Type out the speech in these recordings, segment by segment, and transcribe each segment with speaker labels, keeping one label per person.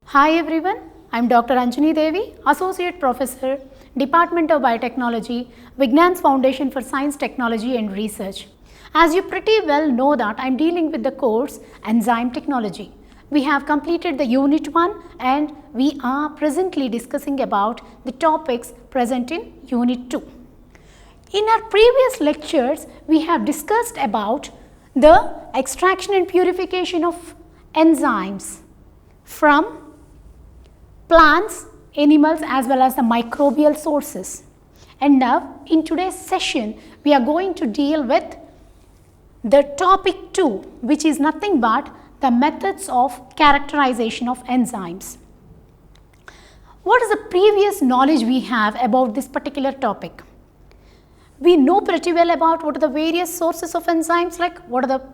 Speaker 1: Hi everyone, I am Dr. Anjani Devi, Associate Professor, Department of Biotechnology, Vignan's Foundation for Science, Technology and Research. As you pretty well know that I am dealing with the course Enzyme Technology. We have completed the Unit 1 and we are presently discussing about the topics present in Unit 2. In our previous lectures, we have discussed about the extraction and purification of enzymes from plants, animals as well as the microbial sources. And now in today's session, we are going to deal with the topic 2, which is nothing but the methods of characterization of enzymes. What is the previous knowledge we have about this particular topic? We know pretty well about what are the various sources of enzymes, like what are the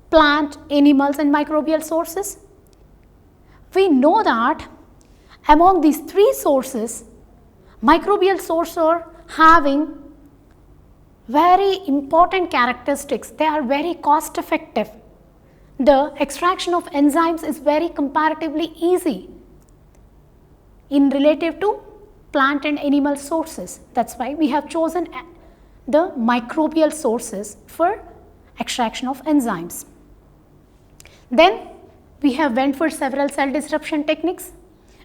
Speaker 1: plant, animals and microbial sources. We know that among these three sources, microbial sources are having very important characteristics. They are very cost effective. The extraction of enzymes is very comparatively easy in relative to plant and animal sources. That's why we have chosen the microbial sources for extraction of enzymes. Then we have went for several cell disruption techniques.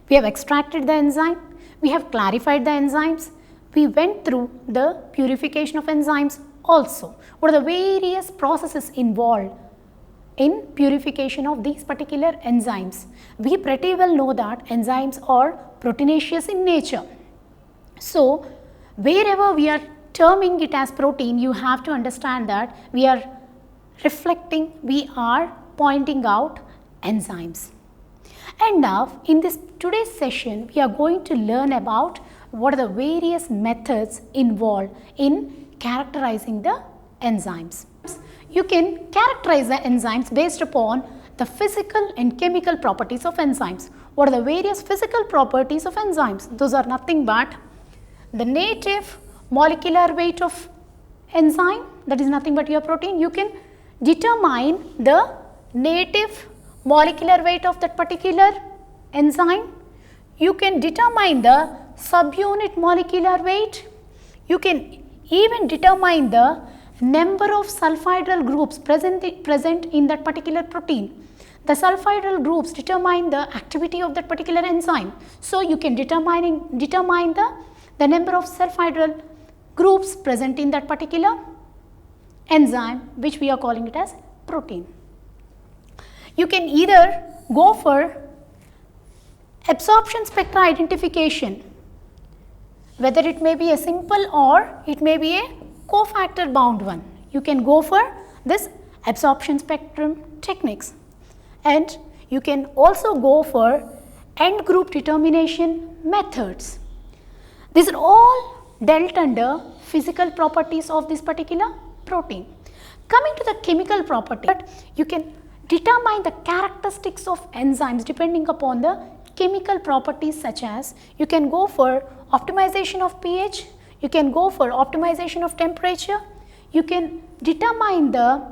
Speaker 1: We have extracted the enzyme, we have clarified the enzymes, we went through the purification of enzymes also. What are the various processes involved in purification of these particular enzymes? We pretty well know that enzymes are proteinaceous in nature. So, wherever we are terming it as protein, you have to understand that we are reflecting, we are pointing out enzymes. And now in this today's session, we are going to learn about what are the various methods involved in characterizing the enzymes. You can characterize the enzymes based upon the physical and chemical properties of enzymes. What are the various physical properties of enzymes? Those are nothing but the native molecular weight of enzyme, that is nothing but your protein. You can determine the native molecular weight of that particular enzyme. You can determine the subunit molecular weight. You can even determine the number of sulfhydryl groups present in that particular protein. The sulfhydryl groups determine the activity of that particular enzyme. So, you can determine the number of sulfhydryl groups present in that particular enzyme, which we are calling it as protein. You can either go for absorption spectra identification, whether it may be a simple or it may be a cofactor bound one. You can go for this absorption spectrum techniques, and you can also go for end group determination methods. These are all dealt under physical properties of this particular protein. Coming to the chemical property, you can determine the characteristics of enzymes depending upon the chemical properties, such as you can go for optimization of pH, you can go for optimization of temperature, you can determine the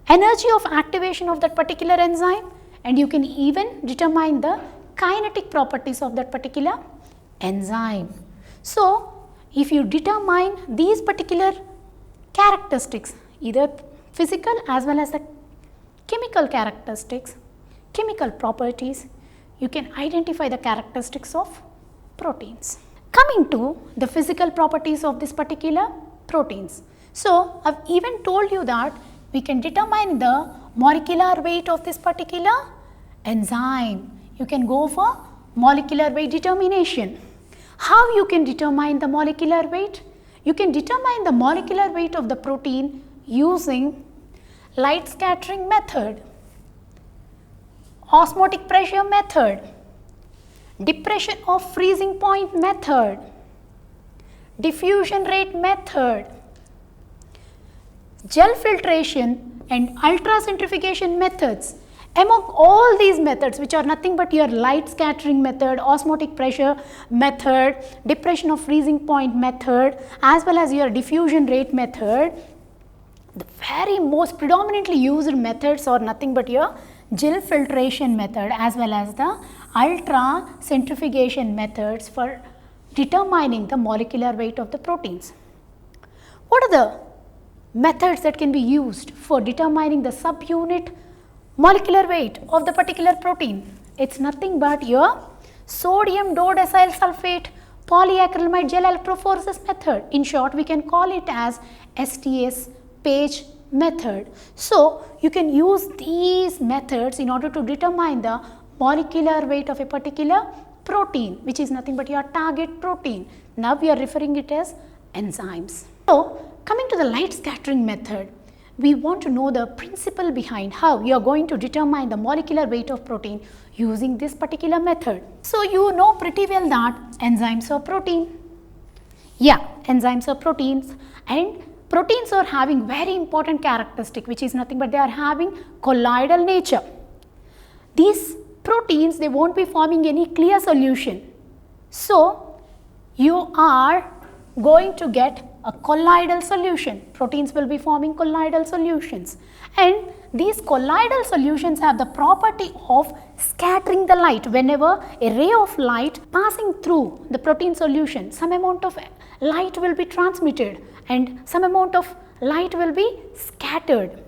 Speaker 1: energy of activation of that particular enzyme, and you can even determine the kinetic properties of that particular enzyme. So, if you determine these particular characteristics, either physical as well as the chemical characteristics, chemical properties, you can identify the characteristics of proteins. Coming to the physical properties of this particular proteins. So, I have even told you that we can determine the molecular weight of this particular enzyme. You can go for molecular weight determination. How you can determine the molecular weight? You can determine the molecular weight of the protein using light scattering method, osmotic pressure method, depression of freezing point method, diffusion rate method, gel filtration and ultracentrifugation methods. Among all these methods, which are nothing but your light scattering method, osmotic pressure method, depression of freezing point method, as well as your diffusion rate method, the very most predominantly used methods are nothing but your Gill filtration method as well as the ultra centrifugation methods for determining the molecular weight of the proteins. What are the methods that can be used for determining the subunit molecular weight of the particular protein? It's nothing but your sodium dodecyl sulfate polyacrylamide gel electrophoresis method. In short, we can call it as STS-Page method. So, you can use these methods in order to determine the molecular weight of a particular protein, which is nothing but your target protein. Now, we are referring it as enzymes. So, coming to the light scattering method, we want to know the principle behind how you are going to determine the molecular weight of protein using this particular method. So, you know pretty well that enzymes are protein. Yeah, enzymes are proteins, and proteins are having very important characteristic, which is nothing but they are having colloidal nature. These proteins, they won't be forming any clear solution. So, you are going to get a colloidal solution. Proteins will be forming colloidal solutions, and these colloidal solutions have the property of scattering the light. Whenever a ray of light passing through the protein solution, some amount of light will be transmitted and some amount of light will be scattered.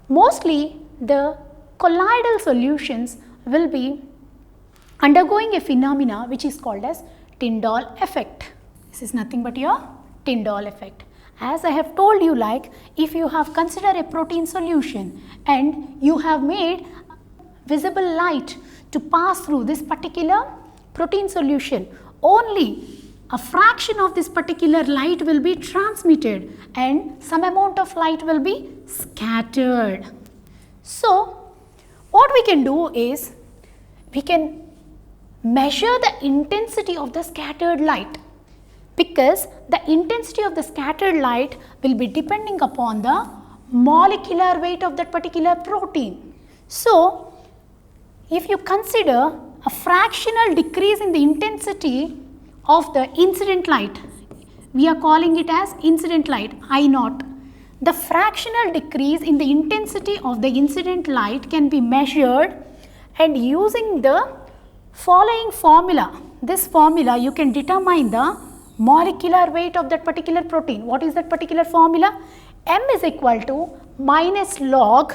Speaker 1: Mostly the colloidal solutions will be undergoing a phenomena which is called as Tyndall effect. This is nothing but your Tyndall effect. As I have told you, like if you have considered a protein solution and you have made visible light to pass through this particular protein solution, only a fraction of this particular light will be transmitted and some amount of light will be scattered. So, what we can do is we can measure the intensity of the scattered light, because the intensity of the scattered light will be depending upon the molecular weight of that particular protein. So, if you consider a fractional decrease in the intensity of the incident light, we are calling it as incident light, I naught. The fractional decrease in the intensity of the incident light can be measured, and using the following formula, this formula you can determine the molecular weight of that particular protein. What is that particular formula? M is equal to minus log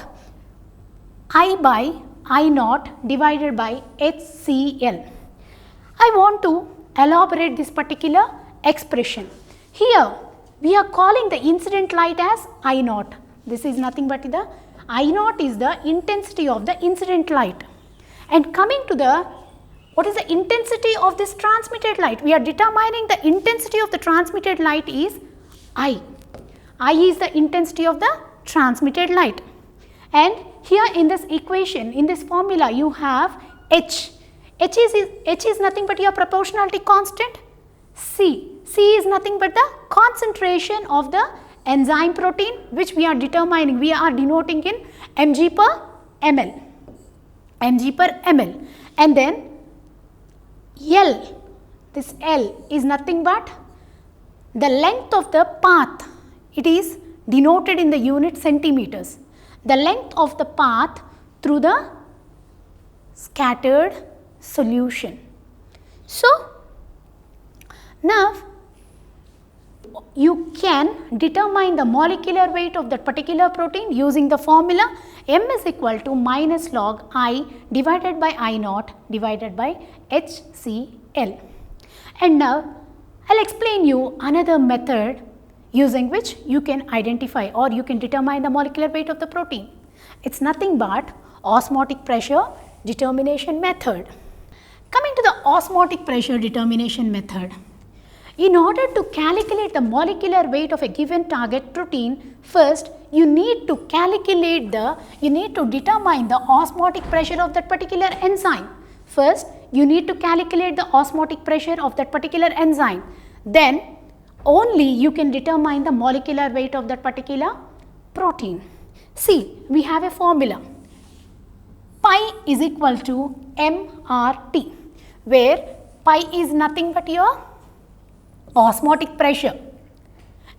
Speaker 1: I by I naught divided by HCl. I want to elaborate this particular expression. Here we are calling the incident light as I naught. This is nothing but the I naught is the intensity of the incident light. And coming to the what is the intensity of this transmitted light? We are determining the intensity of the transmitted light is I. I is the intensity of the transmitted light. And here in this equation, in this formula, you have H. H is nothing but your proportionality constant. C is nothing but the concentration of the enzyme protein, which we are determining, we are denoting in mg per ml. Mg per ml. And then L, this L is nothing but the length of the path. It is denoted in the unit centimeters. The length of the path through the scattered solution. So, now you can determine the molecular weight of that particular protein using the formula M is equal to minus log I divided by I naught divided by HCl. And now I will explain you another method using which you can identify or you can determine the molecular weight of the protein. It is nothing but osmotic pressure determination method. Coming to the osmotic pressure determination method. In order to calculate the molecular weight of a given target protein, first you need to determine the osmotic pressure of that particular enzyme. First, you need to calculate the osmotic pressure of that particular enzyme. Then, only you can determine the molecular weight of that particular protein. See, we have a formula. Pi is equal to mRT, where pi is nothing but your osmotic pressure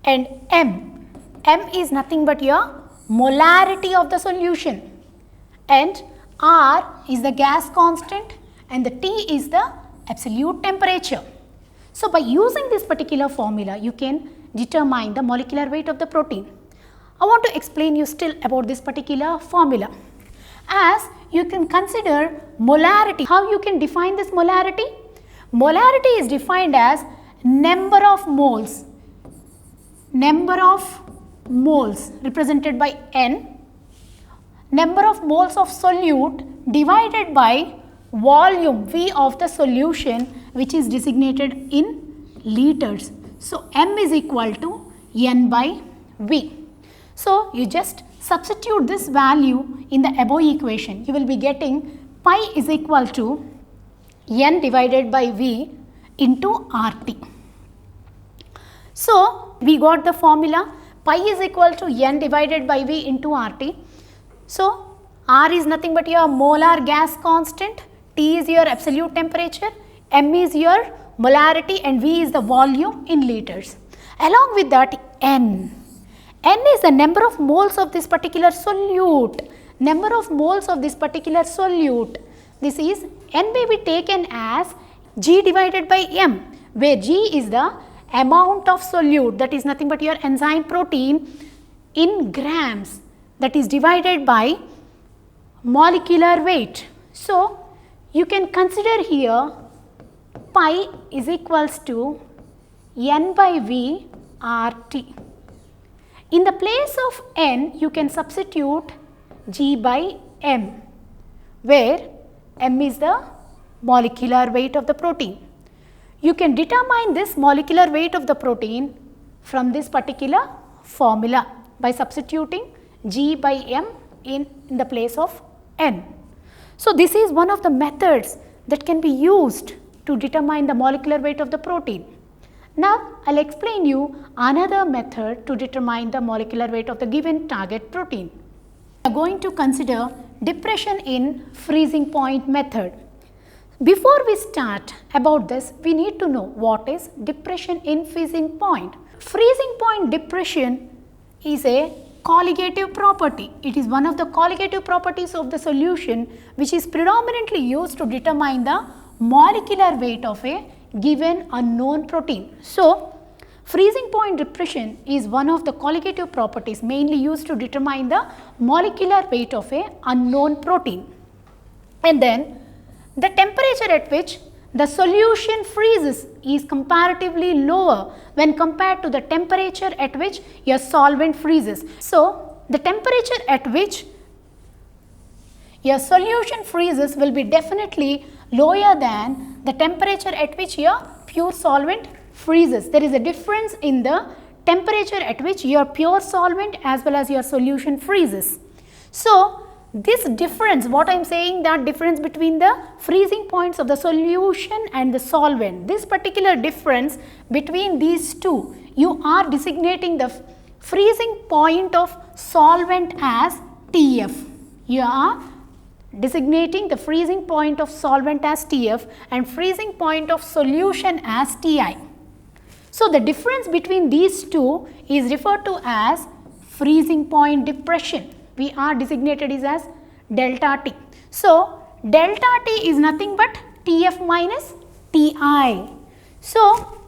Speaker 1: and M m is nothing but your molarity of the solution, and R is the gas constant, and the T is the absolute temperature. So by using this particular formula, you can determine the molecular weight of the protein. I want to explain you still about this particular formula. As you can consider molarity. How you can define this molarity? Molarity is defined as number of moles represented by N, number of moles of solute divided by volume V of the solution, which is designated in liters. So M is equal to N by V. So you just substitute this value in the above equation. You will be getting pi is equal to N divided by V into RT. So we got the formula pi is equal to N divided by V into RT. So R is nothing but your molar gas constant, T is your absolute temperature, M is your molarity, and V is the volume in liters. Along with that, N is the number of moles of this particular solute. Number of moles of this particular solute. This is N may be taken as G divided by M, where G is the amount of solute, that is nothing but your enzyme protein, in grams, that is divided by molecular weight. So you can consider here pi is equals to N by V RT. In the place of N, you can substitute G by M, where M is the molecular weight of the protein. You can determine this molecular weight of the protein from this particular formula by substituting G by M in the place of N. So this is one of the methods that can be used to determine the molecular weight of the protein. Now I will explain you another method to determine the molecular weight of the given target protein. We are going to consider depression in freezing point method. Before we start about this, we need to know what is depression in freezing point. Freezing point depression is a colligative property. It is one of the colligative properties of the solution which is predominantly used to determine the molecular weight of a given unknown protein. So freezing point depression is one of the colligative properties mainly used to determine the molecular weight of a unknown protein. And then the temperature at which the solution freezes is comparatively lower when compared to the temperature at which your solvent freezes. So the temperature at which your solution freezes will be definitely lower than the temperature at which your pure solvent freezes. There is a difference in the temperature at which your pure solvent as well as your solution freezes. So this difference, what I am saying, that difference between the freezing points of the solution and the solvent, this particular difference between these two, you are designating the freezing point of solvent as TF. You are designating the freezing point of solvent as TF and freezing point of solution as TI. So the difference between these two is referred to as freezing point depression. We are designated as delta T. So delta T is nothing but TF minus TI. So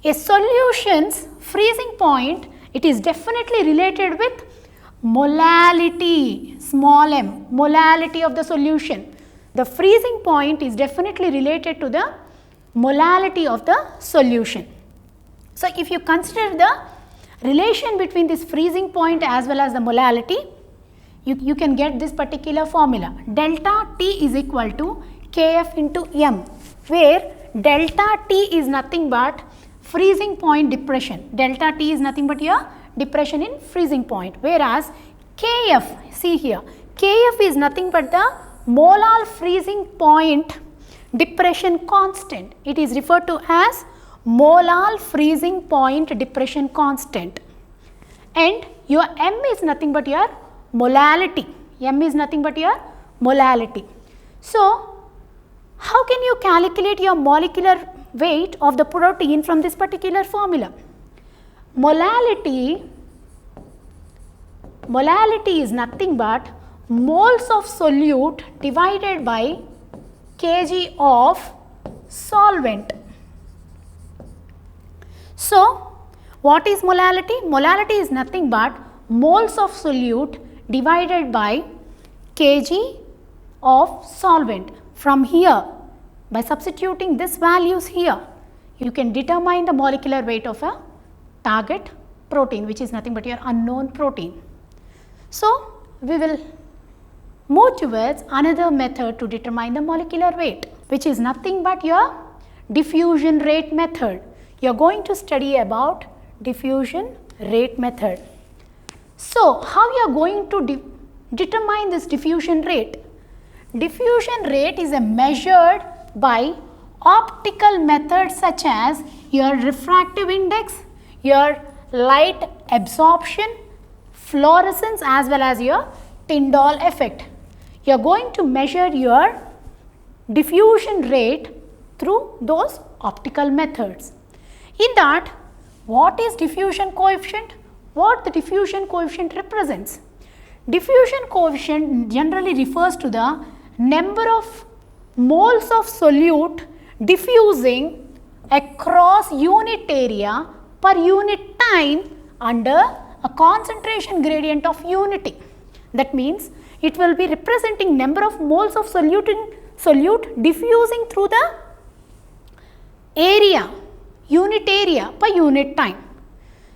Speaker 1: a solution's freezing point, it is definitely related with molality, small m, molality of the solution. The freezing point is definitely related to the molality of the solution. So if you consider the relation between this freezing point as well as the molality, you can get this particular formula. Delta T is equal to Kf into m, where delta T is nothing but freezing point depression. Delta T is nothing but your depression in freezing point, whereas Kf, see here, Kf is nothing but the molar freezing point depression constant. It is referred to as molar freezing point depression constant, and your m is nothing but your molality. M is nothing but your molality. So how can you calculate your molecular weight of the protein from this particular formula? Molality molality is nothing but moles of solute divided by kg of solvent. So, what is molality? Molality is nothing but moles of solute divided by kg of solvent. From here, by substituting these values here, you can determine the molecular weight of a target protein, which is nothing but your unknown protein. So, we will move towards another method to determine the molecular weight, which is nothing but your diffusion rate method. You are going to study about diffusion rate method. So, how you are going to determine this diffusion rate? Diffusion rate is measured by optical methods such as your refractive index, your light absorption, fluorescence, as well as your Tyndall effect. You are going to measure your diffusion rate through those optical methods. In that, what is diffusion coefficient? What the diffusion coefficient represents? Diffusion coefficient generally refers to the number of moles of solute diffusing across unit area per unit time under a concentration gradient of unity. That means, it will be representing number of moles of solute diffusing through the area, unit area per unit time.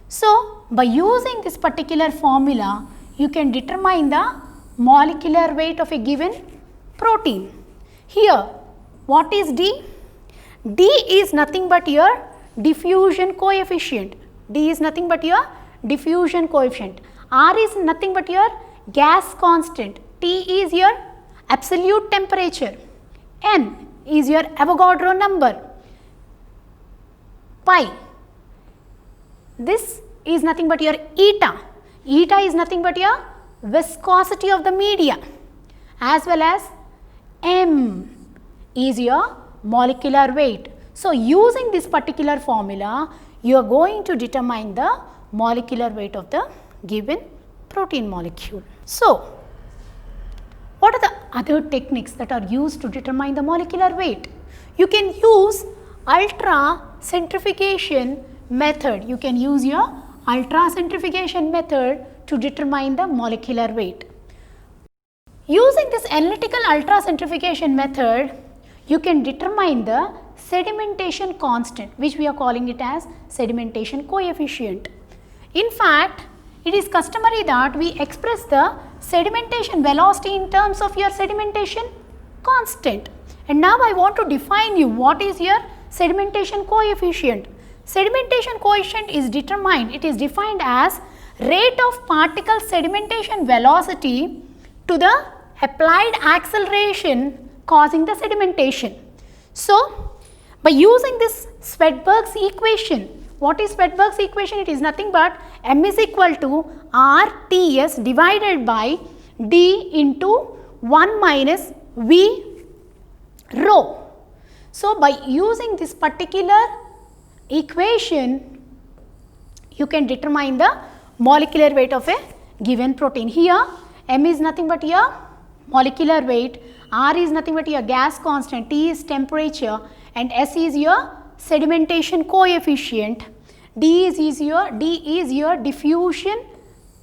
Speaker 1: So, by using this particular formula, you can determine the molecular weight of a given protein. Here, what is D? D is nothing but your diffusion coefficient. D is nothing but your diffusion coefficient. R is nothing but your gas constant. T is your absolute temperature. N is your Avogadro number. Pi. This is nothing but your eta. Eta is nothing but your viscosity of the media, as well as M is your molecular weight. So, using this particular formula, you are going to determine the molecular weight of the given protein molecule. So, what are the other techniques that are used to determine the molecular weight? You can use ultra centrifugation method. You can use your ultra centrifugation method to determine the molecular weight. Using this analytical ultra centrifugation method, you can determine the sedimentation constant, which we are calling it as sedimentation coefficient. In fact, it is customary that we express the sedimentation velocity in terms of your sedimentation constant. And now I want to define you what is your sedimentation coefficient. Sedimentation coefficient is determined, it is defined as rate of particle sedimentation velocity to the applied acceleration causing the sedimentation. So, by using this Swedberg's equation, what is Swedberg's equation? It is nothing but m is equal to RTS divided by D into 1 minus V rho. So, by using this particular equation, you can determine the molecular weight of a given protein. Here, m is nothing but your molecular weight, R is nothing but your gas constant, T is temperature, and S is your sedimentation coefficient, D is your diffusion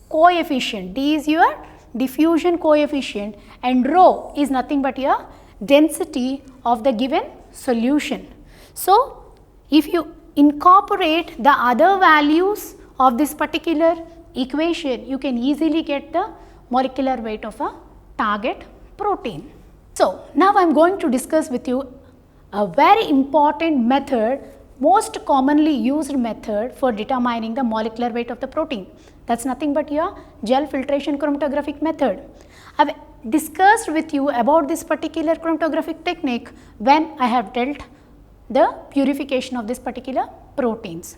Speaker 1: coefficient, D is your diffusion coefficient, and rho is nothing but your density of the given solution. So, if you incorporate the other values of this particular equation, you can easily get the molecular weight of a target protein. So, now I am going to discuss with you a very important method, most commonly used method for determining the molecular weight of the protein. That is nothing but your gel filtration chromatographic method. I have discussed with you about this particular chromatographic technique when I have dealt the purification of this particular proteins.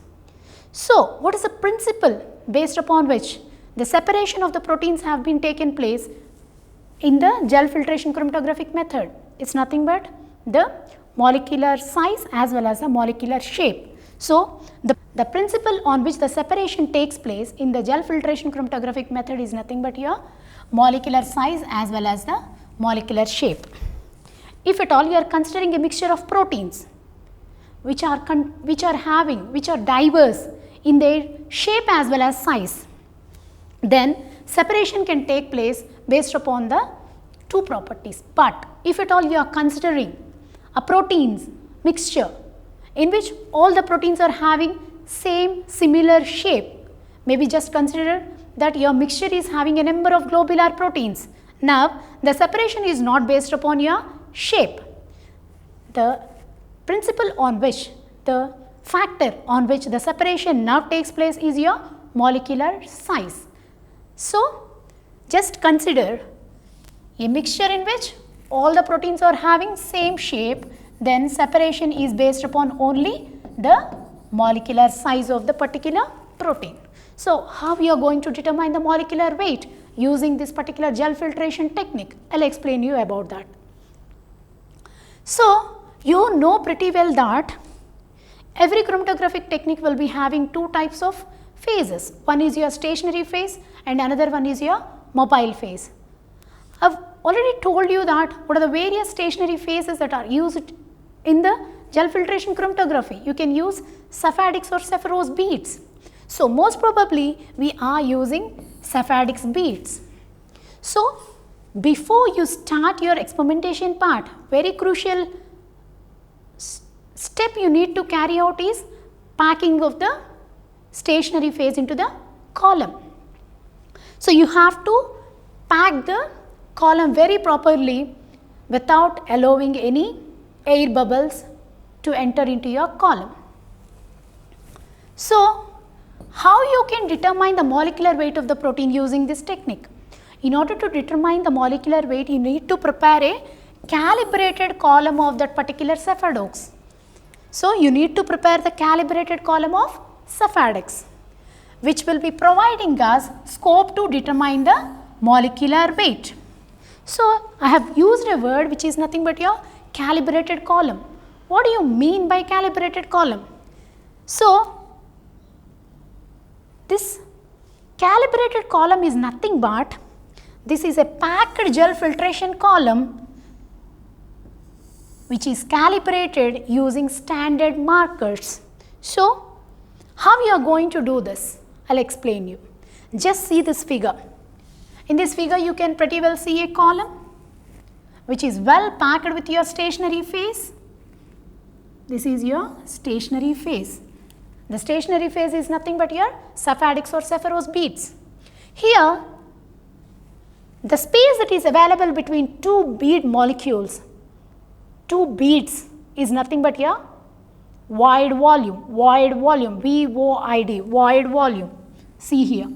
Speaker 1: So, what is the principle based upon which the separation of the proteins have been taken place in the gel filtration chromatographic method? It is nothing but the molecular size as well as the molecular shape. So, the principle on which the separation takes place in the gel filtration chromatographic method is nothing but your molecular size as well as the molecular shape. If at all you are considering a mixture of proteins which are diverse in their shape as well as size, then separation can take place based upon the two properties. But if at all you are considering a proteins mixture in which all the proteins are having similar shape, maybe just consider that your mixture is having a number of globular proteins. Now, the separation is not based upon your shape. The principle on which, the factor on which the separation now takes place is your molecular size. So, just consider a mixture in which all the proteins are having same shape, then separation is based upon only the molecular size of the particular protein. So, how we are going to determine the molecular weight using this particular gel filtration technique? I will explain you about that. So, you know pretty well that every chromatographic technique will be having two types of phases. One is your stationary phase and another one is your mobile phase. I have already told you that what are the various stationary phases that are used in the gel filtration chromatography. You can use Safadix or Sepharose beads. So, most probably we are using Safadix beads. So, before you start your experimentation part, very crucial step you need to carry out is packing of the stationary phase into the column. So, you have to pack the column very properly without allowing any air bubbles to enter into your column. So, how you can determine the molecular weight of the protein using this technique? In order to determine the molecular weight, you need to prepare a calibrated column of that particular Safadix. So, you need to prepare the calibrated column of Safadix, which will be providing us scope to determine the molecular weight. So, I have used a word which is nothing but your calibrated column. What do you mean by calibrated column? So, this calibrated column is nothing but, this is a packed gel filtration column which is calibrated using standard markers. So, how you are going to do this? I will explain you. Just see this figure. In this figure you can pretty well see a column which is well packed with your stationary phase. This is your stationary phase. The stationary phase is nothing but your Safadix or Sepharose beads. Here, the space that is available between two bead molecules, two beads, is nothing but your void volume, V-O-I-D, void volume. See here,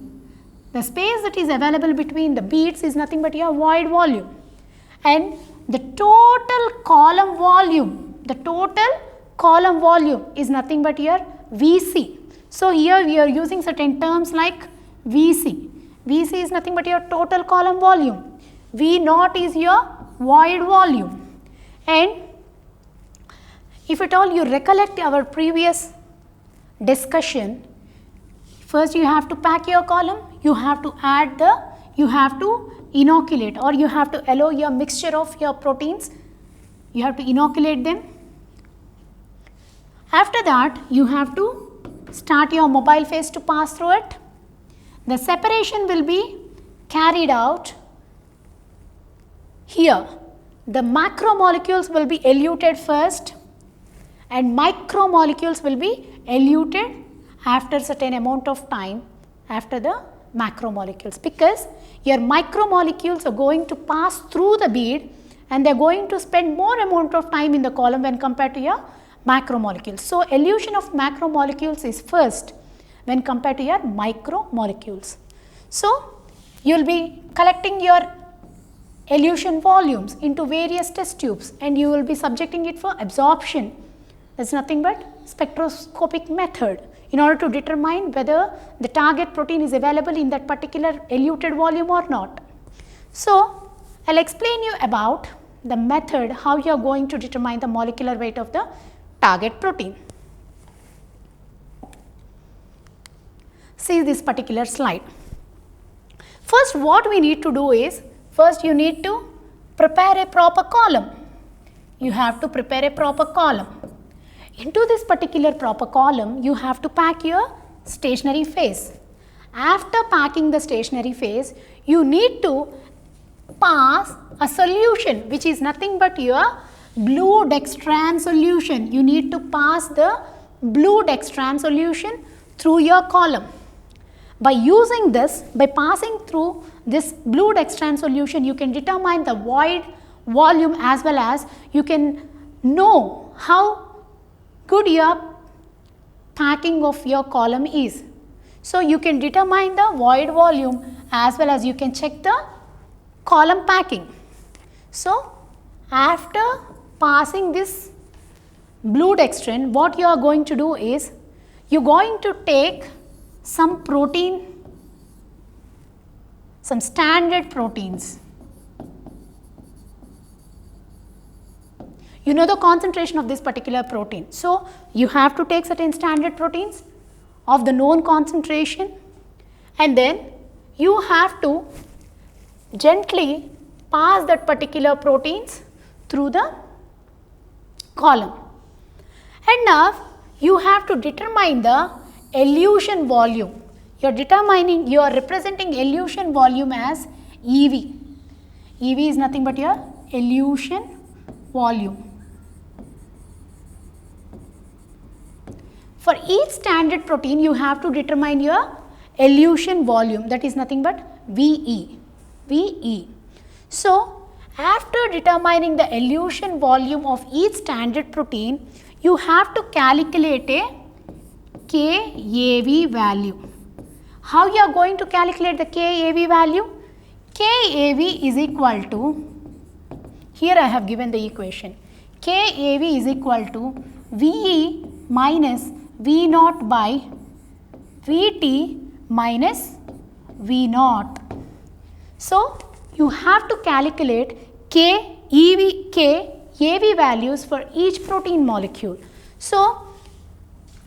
Speaker 1: the space that is available between the beads is nothing but your void volume, and the total column volume is nothing but your VC. So, here we are using certain terms like VC. VC is nothing but your total column volume. V naught is your void volume. And if at all you recollect our previous discussion, first you have to pack your column, you have to inoculate, or you have to allow your mixture of your proteins, you have to inoculate them. After that, you have to start your mobile phase to pass through it. The separation will be carried out here. The macromolecules will be eluted first and micromolecules will be eluted after certain amount of time after the macromolecules, because your micromolecules are going to pass through the bead and they are going to spend more amount of time in the column when compared to your macromolecules. So, elution of macromolecules is first when compared to your micromolecules. So, you will be collecting your elution volumes into various test tubes and you will be subjecting it for absorption. That is nothing but spectroscopic method in order to determine whether the target protein is available in that particular eluted volume or not. So, I will explain you about the method how you are going to determine the molecular weight of the target protein. see this particular slide. First, what we need to do is, first you need to prepare a proper column. You have to prepare a proper column. Into this particular proper column, you have to pack your stationary phase. After packing the stationary phase, you need to pass a solution which is nothing but your blue dextran solution. You need to pass the blue dextran solution through your column. By using this, by passing through this blue dextran solution, you can determine the void volume as well as you can know how good your packing of your column is. So, you can determine the void volume as well as you can check the column packing. So, after passing this blue dextran, what you are going to do is, you are going to take some protein, some standard proteins. You know the concentration of this particular protein. So, you have to take certain standard proteins of the known concentration, and then you have to gently pass that particular proteins through the column. And now you have to determine the elution volume. You are representing elution volume as EV. EV is nothing but your elution volume. For each standard protein, you have to determine your elution volume, that is nothing but VE. VE. So, after determining the elution volume of each standard protein, you have to calculate a KAV value. How you are going to calculate the KAV value? KAV is equal to, here I have given the equation, KAV is equal to VE minus V naught by Vt minus V naught. So, you have to calculate KAV values for each protein molecule. So,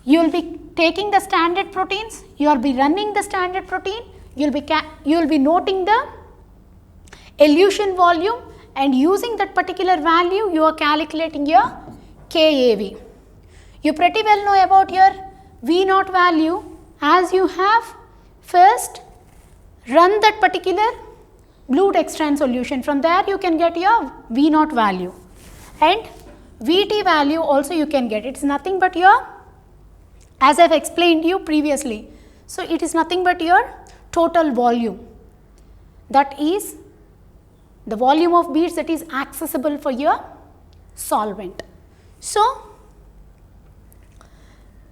Speaker 1: you will be taking the standard proteins, you will be running the standard protein, you will be noting the elution volume, and using that particular value you are calculating your KAV. You pretty well know about your V naught value, as you have first run that particular blue dextran solution. From there you can get your V naught value, and Vt value also you can get. It is nothing but your, as I have explained you previously. So, it is nothing but your total volume, that is the volume of beads that is accessible for your solvent. So,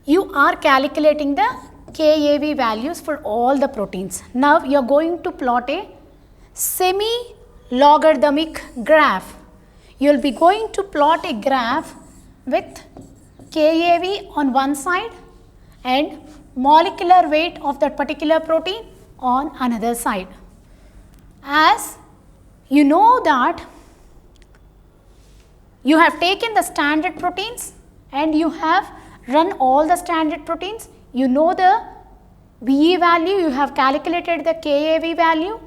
Speaker 1: you are calculating the KAV values for all the proteins. Now, you are going to plot a semi-logarithmic graph. You will be going to plot a graph with KAV on one side and molecular weight of that particular protein on another side. As you know that you have taken the standard proteins and you have run all the standard proteins, you know the VE value, you have calculated the KAV value,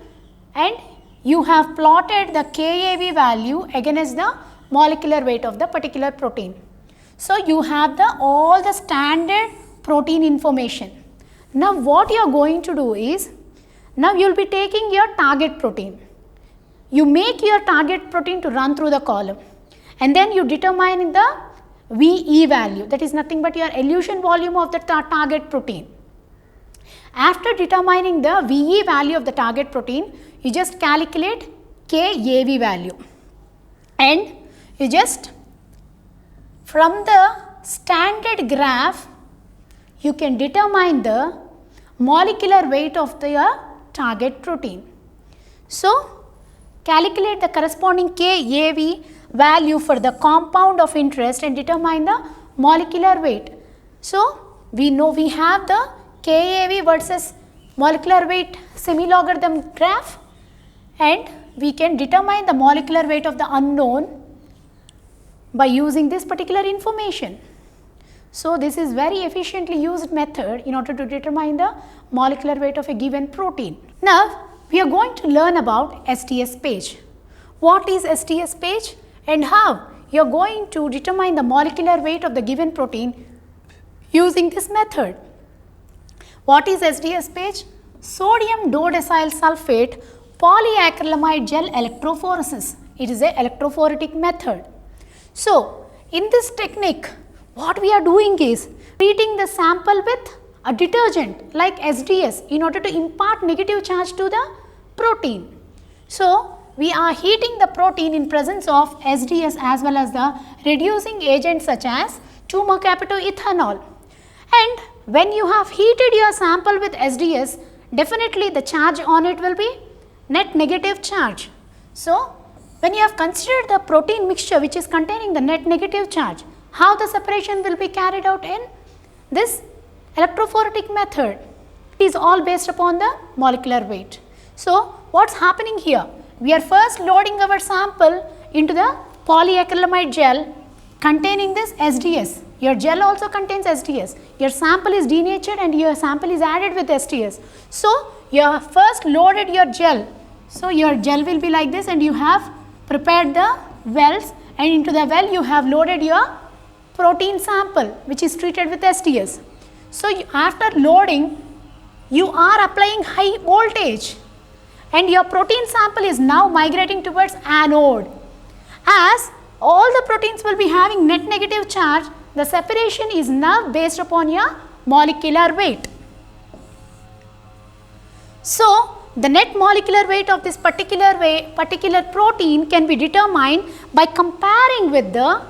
Speaker 1: and you have plotted the KAV value against the molecular weight of the particular protein. So, you have all the standard protein information. Now, what you are going to do is, now you will be taking your target protein. You make your target protein to run through the column, and then you determine the VE value, that is nothing but your elution volume of the target protein. After determining the VE value of the target protein, you just calculate KAV value, and you just, from the standard graph, you can determine the molecular weight of the target protein. So, calculate the corresponding KAV value for the compound of interest and determine the molecular weight. So, we know we have the KAV versus molecular weight semi-logarithm graph, and we can determine the molecular weight of the unknown by using this particular information. So, this is very efficiently used method in order to determine the molecular weight of a given protein. Now, we are going to learn about STS page. What is STS page and how you are going to determine the molecular weight of the given protein using this method. What is STS page? Sodium dodecyl sulfate polyacrylamide gel electrophoresis. It is a electrophoretic method. So, in this technique, what we are doing is treating the sample with a detergent like SDS in order to impart negative charge to the protein. So, we are heating the protein in presence of SDS as well as the reducing agents such as 2-mercaptoethanol. And when you have heated your sample with SDS, definitely the charge on it will be net negative charge. So, when you have considered the protein mixture which is containing the net negative charge, how the separation will be carried out in this electrophoretic method? It is all based upon the molecular weight. So, what is happening here? We are first loading our sample into the polyacrylamide gel containing this SDS. Your gel also contains SDS. Your sample is denatured and your sample is added with SDS. So, you have first loaded your gel. So, your gel will be like this and you have prepared the wells, and into the well you have loaded your protein sample which is treated with SDS. So, after loading you are applying high voltage and your protein sample is now migrating towards anode. As all the proteins will be having net negative charge, the separation is now based upon your molecular weight. So, the net molecular weight of this particular protein can be determined by comparing with the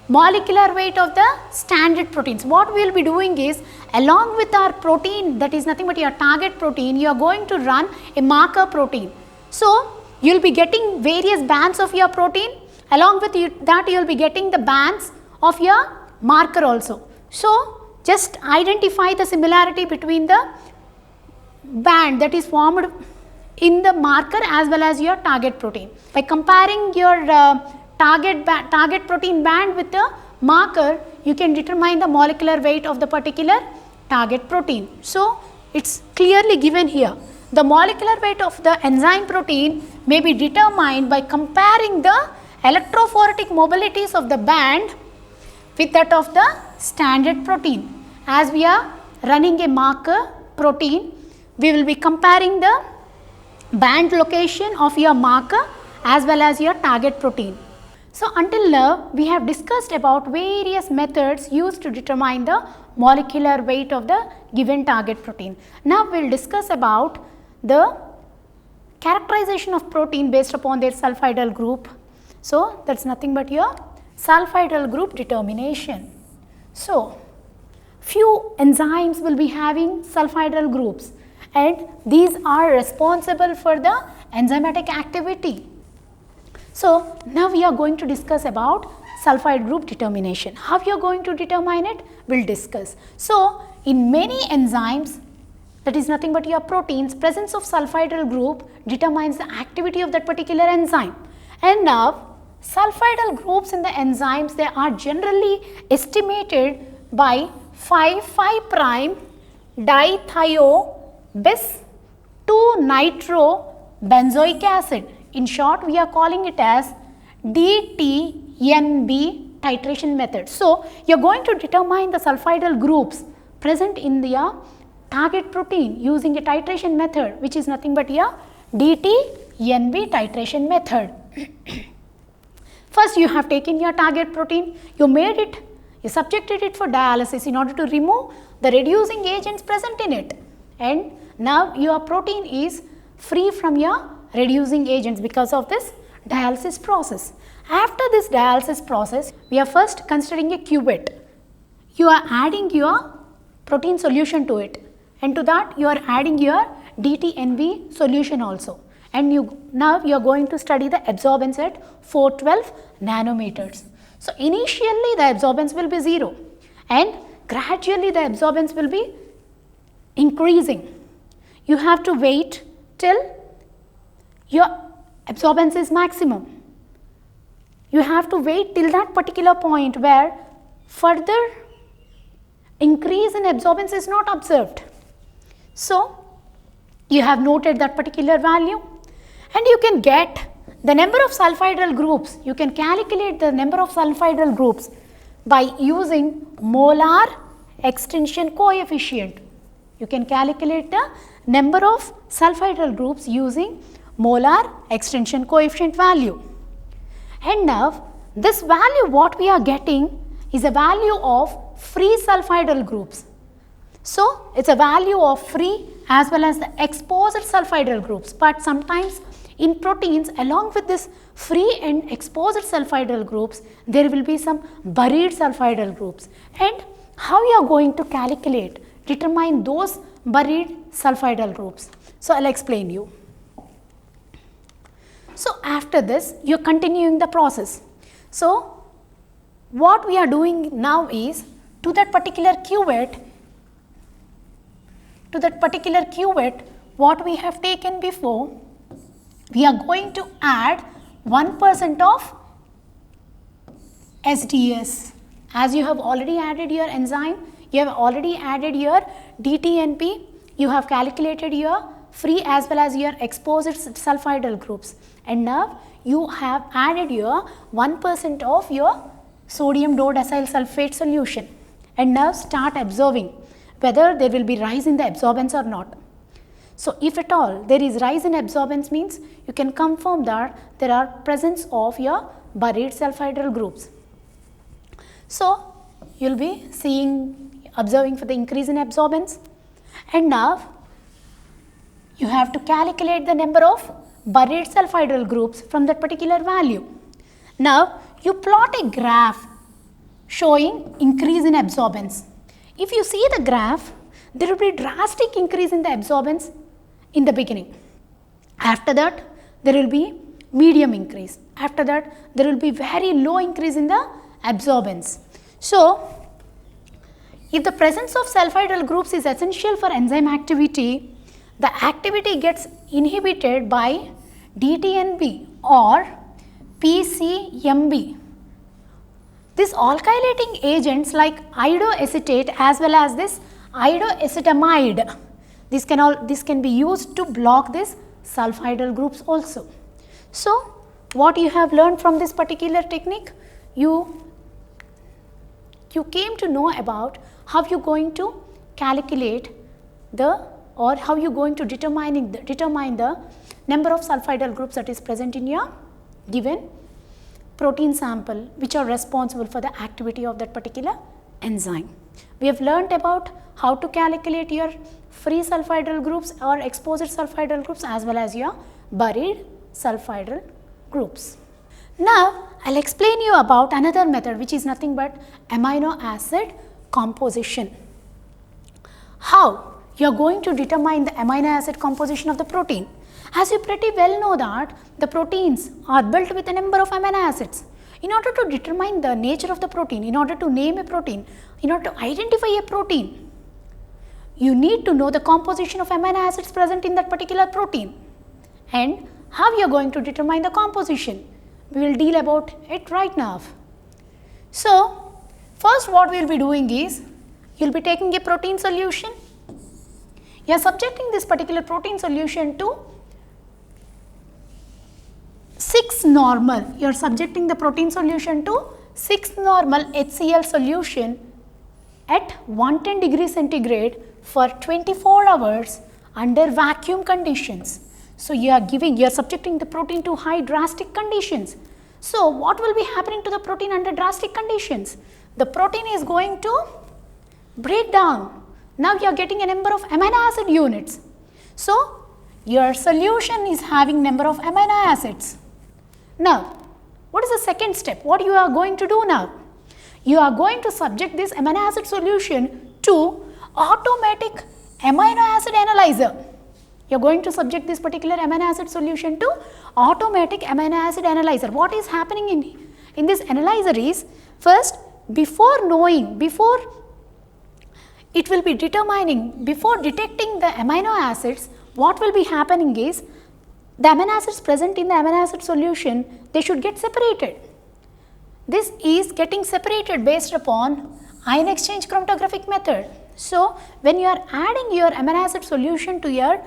Speaker 1: molecular weight of the standard proteins. What we will be doing is, along with our protein, that is nothing but your target protein, you are going to run a marker protein. So, you will be getting various bands of your protein, along with that you will be getting the bands of your marker also. So, just identify the similarity between the band that is formed in the marker as well as your target protein. By comparing your target protein band with the marker, you can determine the molecular weight of the particular target protein. So, it is clearly given here. The molecular weight of the enzyme protein may be determined by comparing the electrophoretic mobilities of the band with that of the standard protein. As we are running a marker protein, we will be comparing the band location of your marker as well as your target protein. So, until now we have discussed about various methods used to determine the molecular weight of the given target protein. Now, we will discuss about the characterization of protein based upon their sulfidal group. So, that is nothing but your sulfidal group determination. So, few enzymes will be having sulfidal groups and these are responsible for the enzymatic activity. So, now we are going to discuss about sulfide group determination. How you are going to determine it? We will discuss. So, in many enzymes, that is nothing but your proteins, presence of sulfidal group determines the activity of that particular enzyme. And now, sulfidal groups in the enzymes, they are generally estimated by 5,5' dithio bis 2-nitrobenzoic acid. In short, we are calling it as DTNB titration method. So, you are going to determine the sulfidal groups present in the target protein using a titration method, which is nothing but your DTNB titration method. First, you have taken your target protein, you made it, you subjected it for dialysis in order to remove the reducing agents present in it, and now your protein is free from your reducing agents because of this dialysis process. After this dialysis process, we are first considering a cuvette. You are adding your protein solution to it, and to that you are adding your DTNB solution also, and now you are going to study the absorbance at 412 nanometers. So, initially the absorbance will be 0 and gradually the absorbance will be increasing. You have to wait till your absorbance is maximum. You have to wait till that particular point where further increase in absorbance is not observed. So, you have noted that particular value and you can get the number of sulfhydryl groups. You can calculate the number of sulfhydryl groups by using molar extension coefficient. You can calculate the number of sulfhydryl groups using molar extension coefficient value. And now this value what we are getting is a value of free sulfhydryl groups. So, it is a value of free as well as the exposed sulfhydryl groups, but sometimes in proteins along with this free and exposed sulfhydryl groups there will be some buried sulfhydryl groups. And how you are going to determine those buried sulfhydryl groups? So, I will explain you. So, after this you are continuing the process. So, what we are doing now is to that particular cuvette, what we have taken before, we are going to add 1% of SDS. As you have already added your enzyme, you have already added your DTNP, you have calculated your free as well as your exposed sulfhydryl groups, and now you have added your 1% of your sodium dodecyl sulfate solution, and now start observing whether there will be rise in the absorbance or not. So, if at all there is rise in absorbance means you can confirm that there are presence of your buried sulfhydryl groups. So, you will be observing for the increase in absorbance, and now you have to calculate the number of buried sulfhydryl groups from that particular value. Now, you plot a graph showing increase in absorbance. If you see the graph, there will be drastic increase in the absorbance in the beginning. After that, there will be medium increase. After that, there will be very low increase in the absorbance. So, if the presence of sulfhydryl groups is essential for enzyme activity, the activity gets inhibited by DTNP or PCMB. These alkylating agents like iodoacetate as well as this iodoacetamide, this can be used to block this sulfhydryl groups also. So, what you have learned from this particular technique, you came to know about how you are going to calculate how you are going to determine the number of sulfhydryl groups that is present in your given protein sample which are responsible for the activity of that particular enzyme. We have learnt about how to calculate your free sulfhydryl groups or exposed sulfhydryl groups as well as your buried sulfhydryl groups. Now, I will explain you about another method which is nothing but amino acid composition. How you are going to determine the amino acid composition of the protein? As you pretty well know that the proteins are built with a number of amino acids. In order to determine the nature of the protein, in order to name a protein, in order to identify a protein, you need to know the composition of amino acids present in that particular protein. And how you are going to determine the composition? We will deal about it right now. So, first what we will be doing is, you will be taking a protein solution. You are subjecting this particular protein solution to 6 normal. You are subjecting the protein solution to 6 normal HCl solution at 110 degrees centigrade for 24 hours under vacuum conditions. So, you are subjecting the protein to high drastic conditions. So, what will be happening to the protein under drastic conditions? The protein is going to break down. Now, you are getting a number of amino acid units. So, your solution is having number of amino acids. Now, what is the second step? What you are going to do now? You are going to subject this amino acid solution to automatic amino acid analyzer. You are going to subject this particular amino acid solution to automatic amino acid analyzer. What is happening in this analyzer is, first before it will be determining, before detecting the amino acids, what will be happening is, the amino acids present in the amino acid solution, they should get separated. This is getting separated based upon ion exchange chromatographic method. So, when you are adding your amino acid solution to your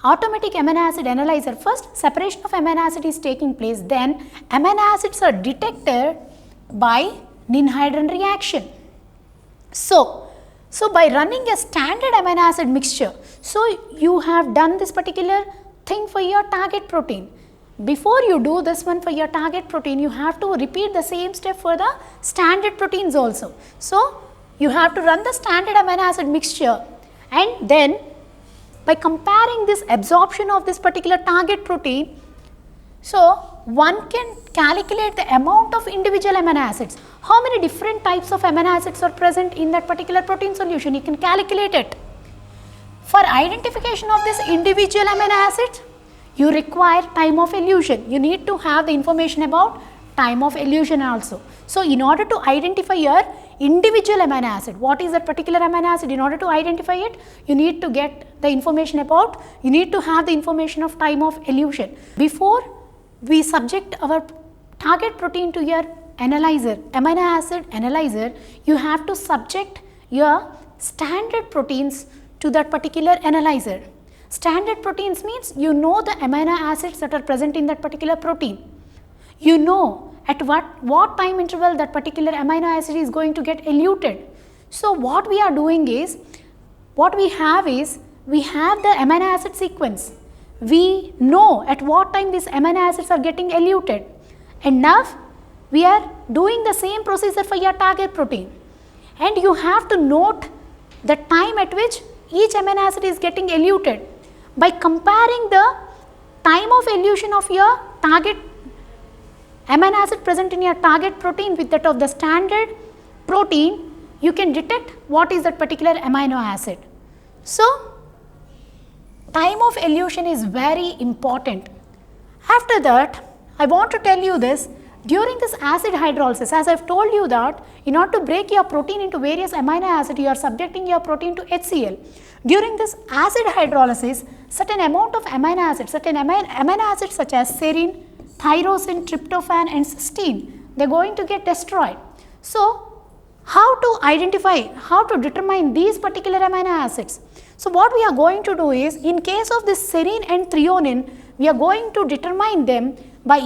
Speaker 1: automatic amino acid analyzer, first separation of amino acid is taking place, then amino acids are detected by Ninhydrin reaction. So by running a standard amino acid mixture, so you have done this particular thing for your target protein. Before you do this one for your target protein, you have to repeat the same step for the standard proteins also. So you have to run the standard amino acid mixture, and then by comparing this absorption of this particular target protein, so one can calculate the amount of individual amino acids. How many different types of amino acids are present in that particular protein solution, you can calculate it. For identification of this individual amino acids, you require time of elution. You need to have the information about time of elution also. So in order to identify your individual amino acid, what is that particular amino acid, in order to identify it, you need to get the information about, you need to have the information of time of elution. Before we subject our target protein to your analyzer, amino acid analyzer, you have to subject your standard proteins to that particular analyzer. Standard proteins means you know the amino acids that are present in that particular protein. You know at what time interval that particular amino acid is going to get eluted. So what we are doing is, what we have is, we have the amino acid sequence. We know at what time these amino acids are getting eluted, and now we are doing the same procedure for your target protein, and you have to note the time at which each amino acid is getting eluted. By comparing the time of elution of your target amino acid present in your target protein with that of the standard protein, you can detect what is that particular amino acid. So time of elution is very important. After that, I want to tell you this, during this acid hydrolysis, as I have told you that in order to break your protein into various amino acids, you are subjecting your protein to HCl. During this acid hydrolysis, certain amount of amino acids, certain amino acids such as serine, tyrosine, tryptophan and cysteine, they are going to get destroyed. So how to identify, how to determine these particular amino acids? So what we are going to do is, in case of this serine and threonine, we are going to determine them by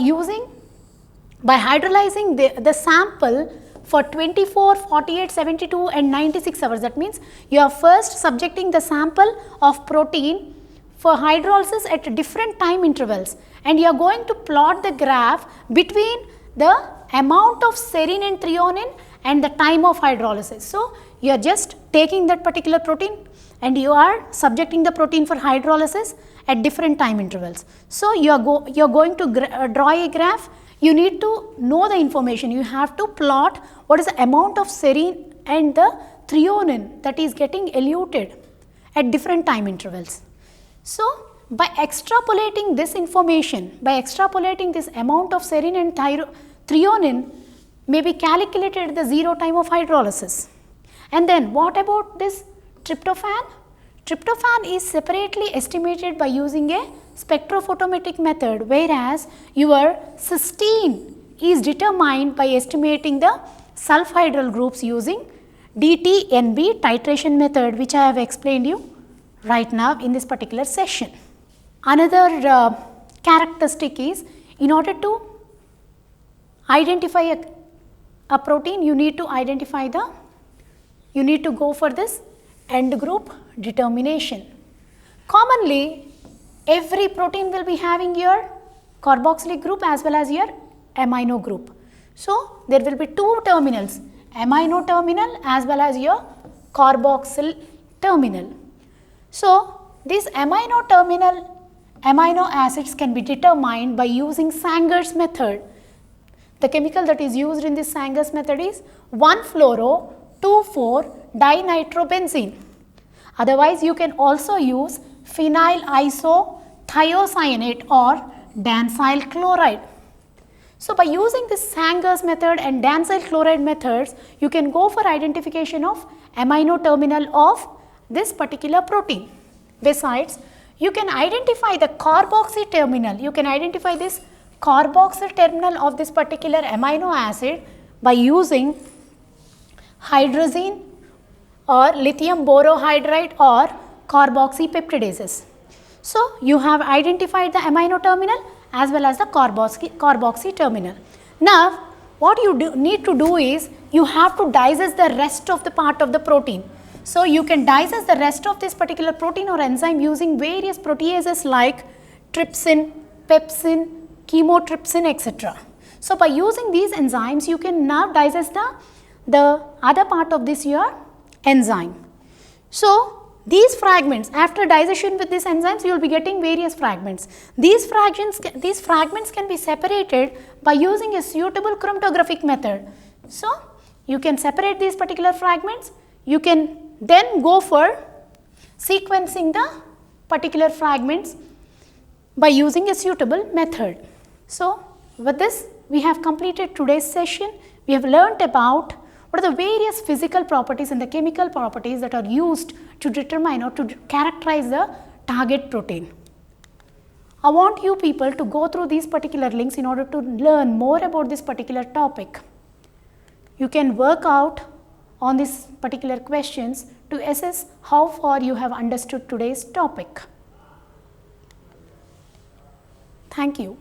Speaker 1: hydrolyzing the sample for 24, 48, 72 and 96 hours. That means you are first subjecting the sample of protein for hydrolysis at different time intervals, and you are going to plot the graph between the amount of serine and threonine and the time of hydrolysis. So you are just taking that particular protein and you are subjecting the protein for hydrolysis at different time intervals. So you are going to draw a graph. You need to know the information. You have to plot what is the amount of serine and the threonine that is getting eluted at different time intervals. So by extrapolating this information, by extrapolating this amount of serine and threonine may be calculated at the 0 time of hydrolysis. And then what about this tryptophan? Tryptophan is separately estimated by using a spectrophotometric method, whereas your cysteine is determined by estimating the sulfhydryl groups using DTNB titration method, which I have explained you right now in this particular session. Another characteristic is, in order to identify a protein, you need to go for this end group determination. Commonly, every protein will be having your carboxylic group as well as your amino group. So there will be two terminals, amino terminal as well as your carboxyl terminal. So these amino terminal amino acids can be determined by using Sanger's method. The chemical that is used in this Sanger's method is 1,4,2,4-dinitrobenzene. Otherwise, you can also use phenyl isothiocyanate or dancyl chloride. So by using this Sanger's method and dancyl chloride methods, you can go for identification of amino terminal of this particular protein. Besides, you can identify the carboxy terminal. You can identify this carboxyl terminal of this particular amino acid by using hydrazine or lithium borohydride or carboxypeptidases. So, you have identified the amino terminal as well as the carboxy terminal. Now, what you need to do is you have to digest the rest of the part of the protein. So, you can digest the rest of this particular protein or enzyme using various proteases like trypsin, pepsin, chymotrypsin, etc. So, by using these enzymes, you can now digest the other part of this your enzyme. So, these fragments, after digestion with these enzymes, you will be getting various fragments. These fragments can be separated by using a suitable chromatographic method. So, you can separate these particular fragments. You can then go for sequencing the particular fragments by using a suitable method. So, with this, we have completed today's session. We have learnt about what are the various physical properties and the chemical properties that are used to determine or to characterize the target protein. I want you people to go through these particular links in order to learn more about this particular topic. You can work out on these particular questions to assess how far you have understood today's topic. Thank you.